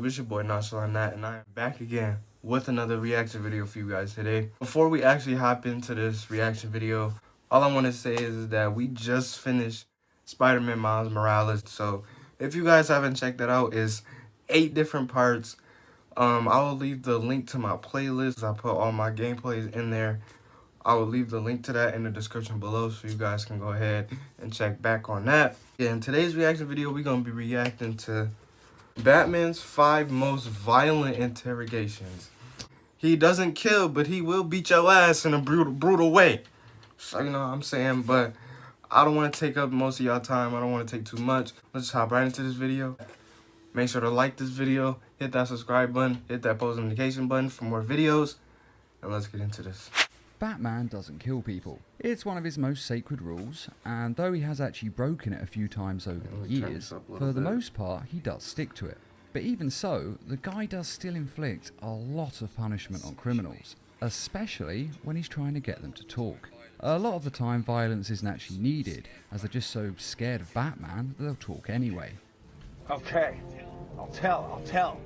It's your boy Nonchalant Nat, and I am back again with another reaction video for you guys today. Before we actually hop into this reaction video, all I want to say is that we just finished Spider-Man Miles Morales. So if you guys haven't checked that out, it's 8 different parts. I will leave the link to my playlist. I put all my gameplays in there. I will leave the link to that in the description below so you guys can go ahead and check back on that. Yeah, in today's reaction video, we're going to be reacting to Batman's 5 most violent interrogations. He doesn't kill, but he will beat your ass in a brutal way. So, you know what I'm saying? But I don't want to take up most of y'all time. I don't want to take too much. Let's just hop right into this video. Make sure to like this video, hit that subscribe button, hit that post notification button for more videos, and let's get into this. Batman doesn't kill people. It's one of his most sacred rules, and though he has actually broken it a few times over the years, for the most part he does stick to it. But even so, the guy does still inflict a lot of punishment on criminals, especially when he's trying to get them to talk. A lot of the time violence isn't actually needed, as they're just so scared of Batman that they'll talk anyway. Okay, I'll tell.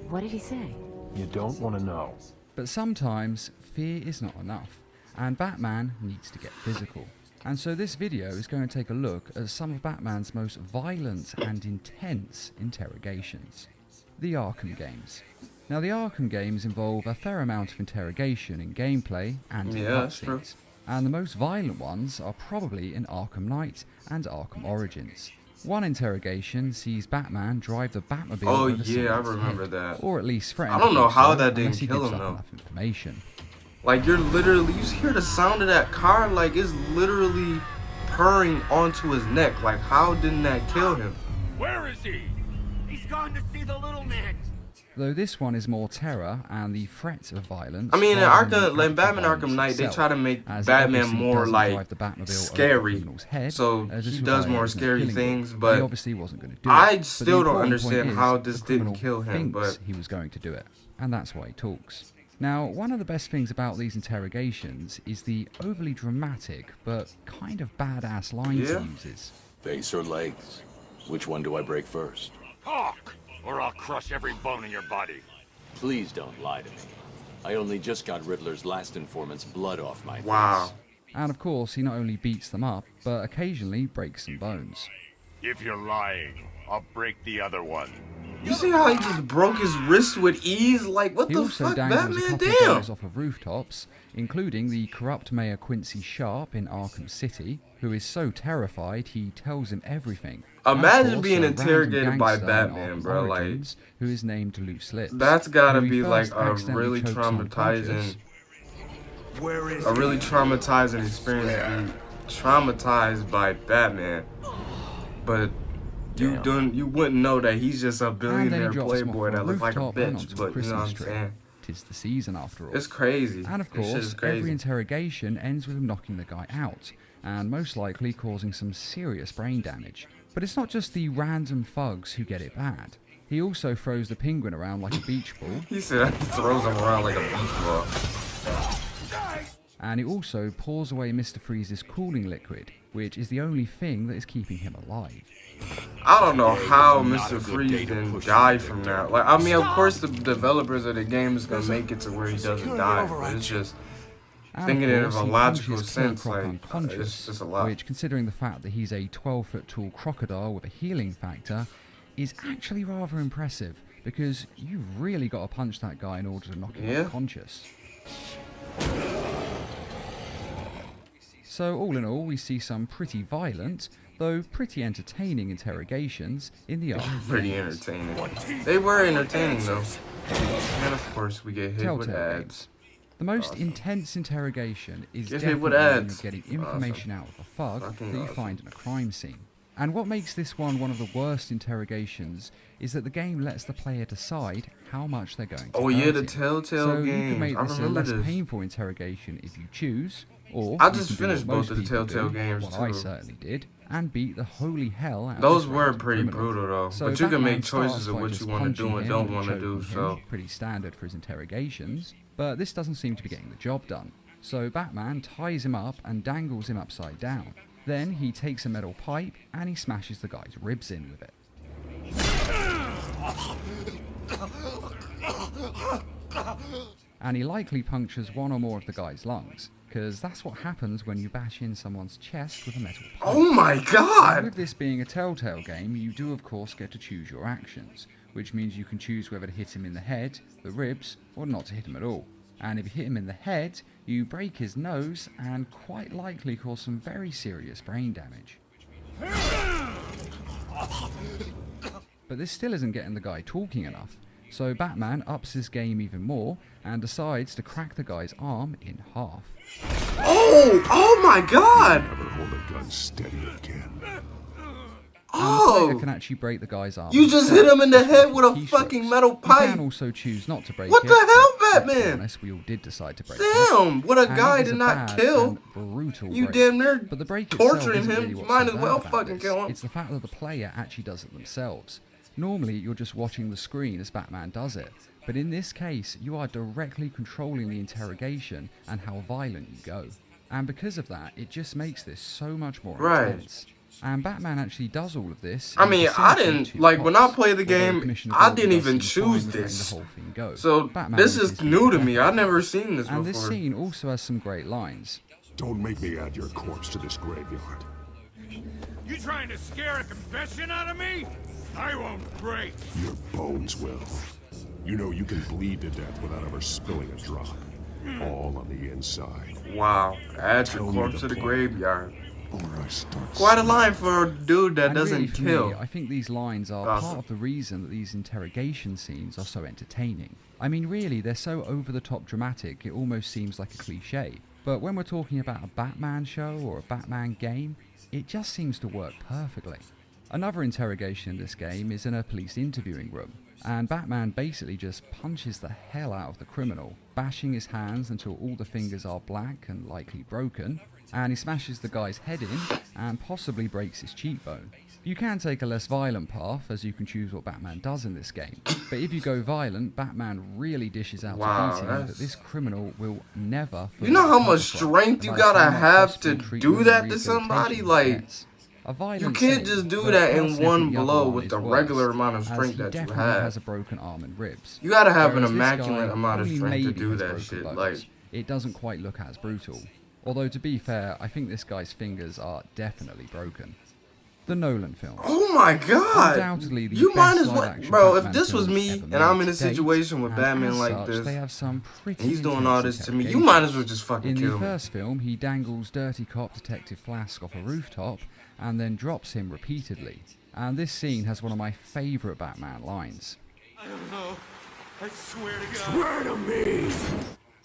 What did he say? You don't want to know. But sometimes fear is not enough, and Batman needs to get physical. And so this video is going to take a look at some of Batman's most violent and intense interrogations. The Arkham games. Now the Arkham games involve a fair amount of interrogation in gameplay and in cutscenes, and the most violent ones are probably in Arkham Knight and Arkham Origins. One interrogation sees Batman drive the Batmobile. Oh yeah, I remember that. Or at least threaten. I don't know how that didn't unless he kill gives him up though. enough information. Like you hear the sound of that car, like it's literally purring onto his neck. Like how didn't that kill him? Where is he? He's gone to see the little man. Though this one is more terror and the threat of violence. I mean, in rather Arkham, like Batman Arkham Knight, they try to make Batman more like scary. So he does more scary things, but he obviously wasn't going to do it. I still don't understand how this didn't kill him. But he was going to do it, and that's why he talks. Now, one of the best things about these interrogations is the overly dramatic but kind of badass lines he uses. Face or legs? Which one do I break first? Talk, or I'll crush every bone in your body. Please don't lie to me. I only just got Riddler's last informant's blood off my face. Wow. And of course, he not only beats them up, but occasionally breaks some bones. If you're lying, I'll break the other one. You see how he just broke his wrist with ease? Like, what the fuck, Batman? He also dangles a couple of guys off of rooftops, including the corrupt Mayor Quincy Sharp in Arkham City, who is so terrified he tells him everything. Imagine being interrogated by Batman, bro. Like, who is named Loose Lips. That's gotta be like a really traumatizing, experience to be traumatized by Batman. But you wouldn't know that he's just a billionaire playboy that looks like a bitch, but you know what I'm saying? Tis the season after all. It's crazy. And of course, every interrogation ends with him knocking the guy out, and most likely causing some serious brain damage. But it's not just the random thugs who get it bad. He also throws the Penguin around like a beach ball. He said he throws him around like a beach ball. And he also pours away Mr. Freeze's cooling liquid, which is the only thing that is keeping him alive. I don't know how Mr. Freeze didn't die from that. Like, I mean, of course the developers of the game is gonna make it to where he doesn't die, but it's just thinking it of a logical sense, like, it's just a lot. Which, considering the fact that he's a 12-foot tall crocodile with a healing factor, is actually rather impressive, because you've really got to punch that guy in order to knock him unconscious. So all in all, we see some pretty violent, though pretty entertaining interrogations in the Arkham. Pretty entertaining. They were entertaining though. And of course we get hit with ads. The most intense interrogation is definitely getting information out of a thug that you find in a crime scene. And what makes this one of the worst interrogations is that the game lets the player decide how much they're going to Oh yeah, the Telltale game. So you can make this a less painful interrogation if you choose, or I just finished both of the Telltale games too. I certainly did, and beat the holy hell out those of were pretty brutal though. So but you can Batman make choices of what you want to do and don't want to do. So pretty standard for his interrogations, but this doesn't seem to be getting the job done. So Batman ties him up and dangles him upside down. Then he takes a metal pipe and he smashes the guy's ribs in with it. And he likely punctures one or more of the guy's lungs, because that's what happens when you bash in someone's chest with a metal pipe. Oh my And god! with this being a Telltale game, you do of course get to choose your actions, which means you can choose whether to hit him in the head, the ribs, or not to hit him at all. And if you hit him in the head, you break his nose and quite likely cause some very serious brain damage. But this still isn't getting the guy talking enough, so Batman ups his game even more and decides to crack the guy's arm in half. Oh! Oh my god! Never hold a gun steady again. And the player Oh! can actually break the guy's arm. You just hit him in the head with a Keystrokes. fucking metal You pipe! can also choose not to break What it. the hell, but let's be Batman? honest, we all did decide to break it. Damn! What a And guy it was did a not bad kill! and brutal You break. damn near But the break itself torturing isn't him. really You what's might so as well bad about fucking this. kill him. It's the fact that the player actually does it themselves. Normally, you're just watching the screen as Batman does it, but in this case, you are directly controlling the interrogation and how violent you go. And because of that, it just makes this so much more Right. intense. And Batman actually does all of this. I in mean, I vicinity didn't, to like, when I cops, played the although game, Commissioner I Gordon didn't does even seem fine choose with letting this. the whole thing go. So, Batman this was is being new to me. careful. I've never seen this And this before. scene also has some great lines. Don't make me add your corpse to this graveyard. You trying to scare a confession out of me? I won't break. Your bones will. You know you can bleed to death without ever spilling a drop. All on the inside. Wow. Add your Tell me corpse the to the plot. graveyard. Or I start Quite a line for a dude that And really, doesn't for kill. me, I think these lines are Awesome. part of the reason that these interrogation scenes are so entertaining. I mean, really, they're so over-the-top dramatic, it almost seems like a cliche. But when we're talking about a Batman show or a Batman game, it just seems to work perfectly. Another interrogation in this game is in a police interviewing room, and Batman basically just punches the hell out of the criminal, bashing his hands until all the fingers are black and likely broken, and he smashes the guy's head in and possibly breaks his cheekbone. You can take a less violent path, as you can choose what Batman does in this game, but if you go violent, Batman really dishes out Wow, a beating that's- that this criminal will never fully You know how recover much from, strength you and I gotta cannot have possibly to treat do him that with to somebody? rehabilitation Like, gets. A violent you can't scene, just do but that in personally, I one think the other blow one with is the worse, regular amount of as strength he that you definitely have. has a broken arm and ribs. You gotta have an Whereas this immaculate guy amount of only strength to maybe do has that broken shit. bones. Like, It doesn't quite look as brutal. Although to be fair, I think this guy's fingers are definitely broken. The Nolan films. oh my god! Undoubtedly the You might best as well, live-action bro. If Batman this was films me ever and made I'm in a to date, situation with and Batman as like such, this, they have some pretty and he's doing intense all this to me, you might as well just fucking In kill the me. first film, he dangles dirty cop Detective Flask off a rooftop and then drops him repeatedly. And this scene has one of my favourite Batman lines. I don't know. I swear to God. Swear to me!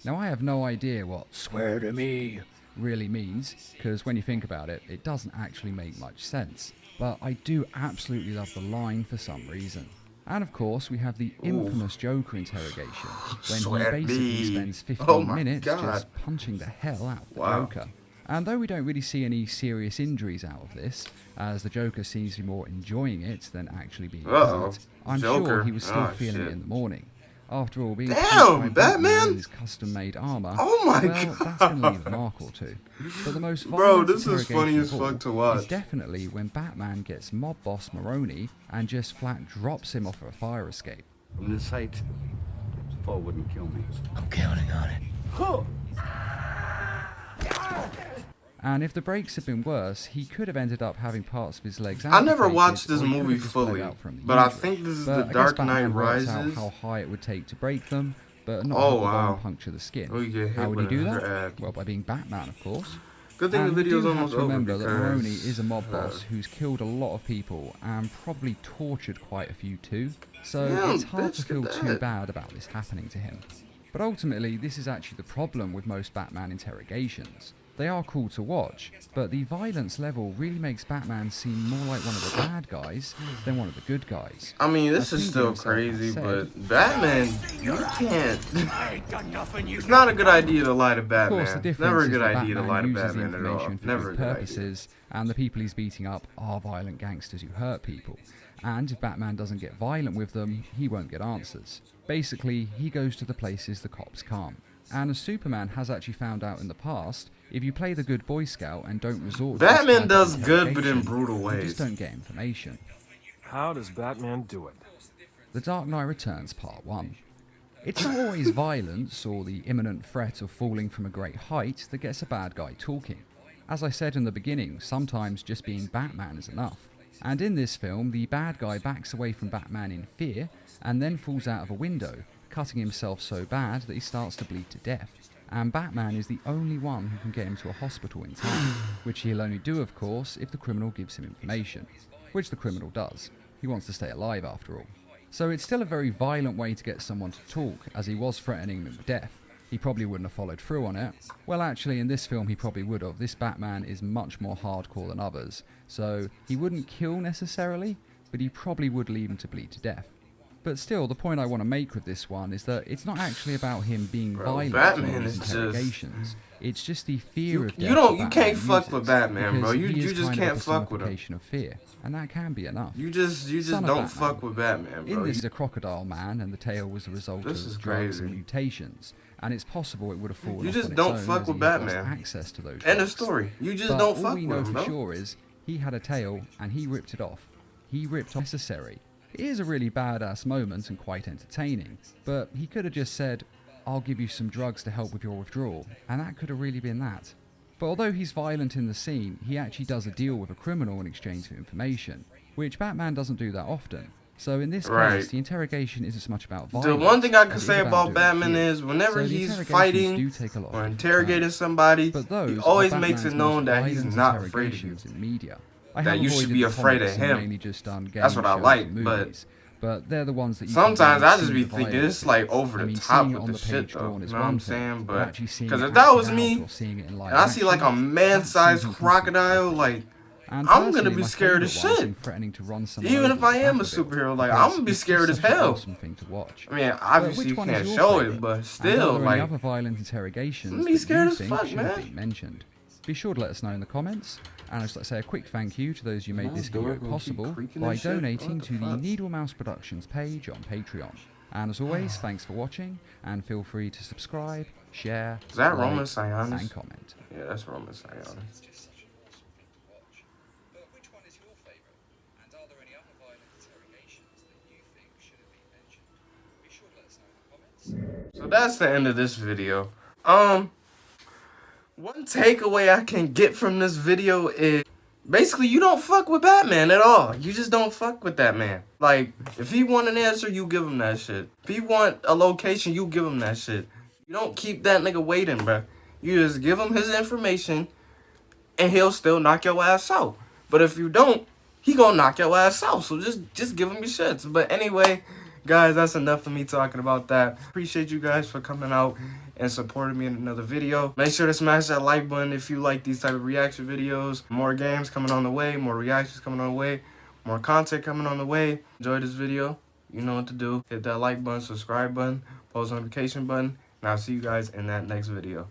Now I have no idea what "swear to me" really means, because when you think about it, it doesn't actually make much sense. But I do absolutely love the line for some reason. And of course, we have the infamous Joker interrogation, when Swear he to basically me. spends 15 Oh my minutes God. just punching the hell out of the Wow. Joker. And though we don't really see any serious injuries out of this, as the Joker seems to be more enjoying it than actually being Uh-oh. hurt, I'm Joker. sure he was still Oh, feeling shit. it in the morning. After all, being Damn, attacked by Batman! in his custom-made armor, Oh my well, that's going to leave a mark or two. But the most Bro, violent this is funny interrogation as of all fuck to watch. is definitely when Batman gets mob boss Maroni and just flat drops him off a fire escape. From this height, fall wouldn't kill me. I'm counting on it. And if the breaks had been worse, he could have ended up having parts of his legs I never amputated, watched this or he could have movie just bled fully, out from the but I injury. think this is But The I guess Dark Batman Knight works out Rises. how high it would take to break them, but not Oh, have the wow. bone puncture the skin. Oh, you get hit How would he with do another that? ad. Well, by being Batman, of course. Good thing And the we video's do have almost to over remember that Maroni because is a mob boss who's killed a lot of people and probably tortured quite a few too. So Yeah, it's hard to bitch, feel get too that. bad about this happening to him. But ultimately, this is actually the problem with most Batman interrogations. They are cool to watch, but the violence level really makes Batman seem more like one of the bad guys than one of the good guys. I mean, this I is think still himself has crazy, said- but Batman, you can't. I ain't got nothing you It's not a good idea to lie to Of Batman. course, the difference Never a is good that idea to lie to Batman uses the Batman at all. information for Never a good good idea. purposes, and the people he's beating up are violent gangsters who hurt people. And if Batman doesn't get violent with them, he won't get answers. Basically, he goes to the places the cops can't. And as Superman has actually found out in the past, if you play the good Boy Scout and don't resort to this Batman type of does good, but in interrogation, brutal you ways. just don't get information. How does Batman do it? The Dark Knight Returns Part 1. It's not always violence or the imminent threat of falling from a great height that gets a bad guy talking. As I said in the beginning, sometimes just being Batman is enough. And in this film, the bad guy backs away from Batman in fear and then falls out of a window, cutting himself so bad that he starts to bleed to death. And Batman is the only one who can get him to a hospital in time, which he'll only do, of course, if the criminal gives him information. Which the criminal does. He wants to stay alive after all. So it's still a very violent way to get someone to talk, as he was threatening him with death. He probably wouldn't have followed through on it. Well, actually, in this film he probably would have. This Batman is much more hardcore than others. So he wouldn't kill necessarily, but he probably would leave him to bleed to death. But still, the point I want to make with this one is that it's not actually about him being violent Batman in is his interrogations. It's just the fear of death. You can't fuck with Batman, bro. You just can't fuck with him. Of fear, and that can be enough. You just don't fuck with Batman, bro. In this, the crocodile man, and the tail was the result of drugs and mutations. And it's possible it would have fallen. You off just on its don't own fuck as with he lost Batman. Access to those. End of drugs. story. You just But don't all fuck we with know him, for bro. sure is he had a tail and he ripped it off. He ripped off necessary. It is a really badass moment and quite entertaining, but he could have just said, "I'll give you some drugs to help with your withdrawal," and that could have really been that. But although he's violent in the scene, he actually does a deal with a criminal in exchange for information, which Batman doesn't do that often. So in this case, the interrogation isn't so much about violence. The one thing I can as it say is about Batman fear. is whenever So the he's interrogations fighting do take a lot of or different interrogating turns. somebody, But those he are always Batman's makes it known most that he's violent not afraid of you. interrogations in media. I That have you should avoided be the afraid of comics and him. mainly just done game That's what I shows like, and but movies. But they're the ones that you sometimes can I really just see be the thinking violence it's like in. over I the mean, top seeing it with on the the shit page though. drawn You is know what one I'm thing, saying? but But actually seeing because it if that acted was out me, or seeing it in live and I see like a action, man-sized that's crocodile, like and I'm gonna personally, be my scared as favourite one shit. is him threatening to run someone Even over if I with am a Batmobile, superhero, like because I'm gonna be it's scared as just such an hell. awesome thing to watch. I mean, But obviously which you one can't is your show favourite? it, but And still, are there any like other violent interrogations I'm be that scared you as think fuck, should have man. been mentioned? Be sure to let us know in the comments. And I'd just like to say a quick thank you to those who made this video possible by donating to the Needle Mouse Productions page on Patreon. And as always, thanks for watching, and feel free to subscribe, share, Is that like, Roman Sionis? and comment. Yeah, that's Roman Sionis. So that's the end of this video. One takeaway I can get from this video is basically you don't fuck with Batman at all. You just don't fuck with that man. Like, if he want an answer, you give him that shit. If he want a location, you give him that shit. You don't keep that nigga waiting, bruh. You just give him his information and he'll still knock your ass out. But if you don't, he gonna knock your ass out. So just give him your shits. But anyway, guys, that's enough of me talking about that. Appreciate you guys for coming out and supporting me in another video. Make sure to smash that like button if you like these type of reaction videos. More games coming on the way, more reactions coming on the way, more content coming on the way. Enjoy this video. You know what to do. Hit that like button, subscribe button, post notification button, and I'll see you guys in that next video.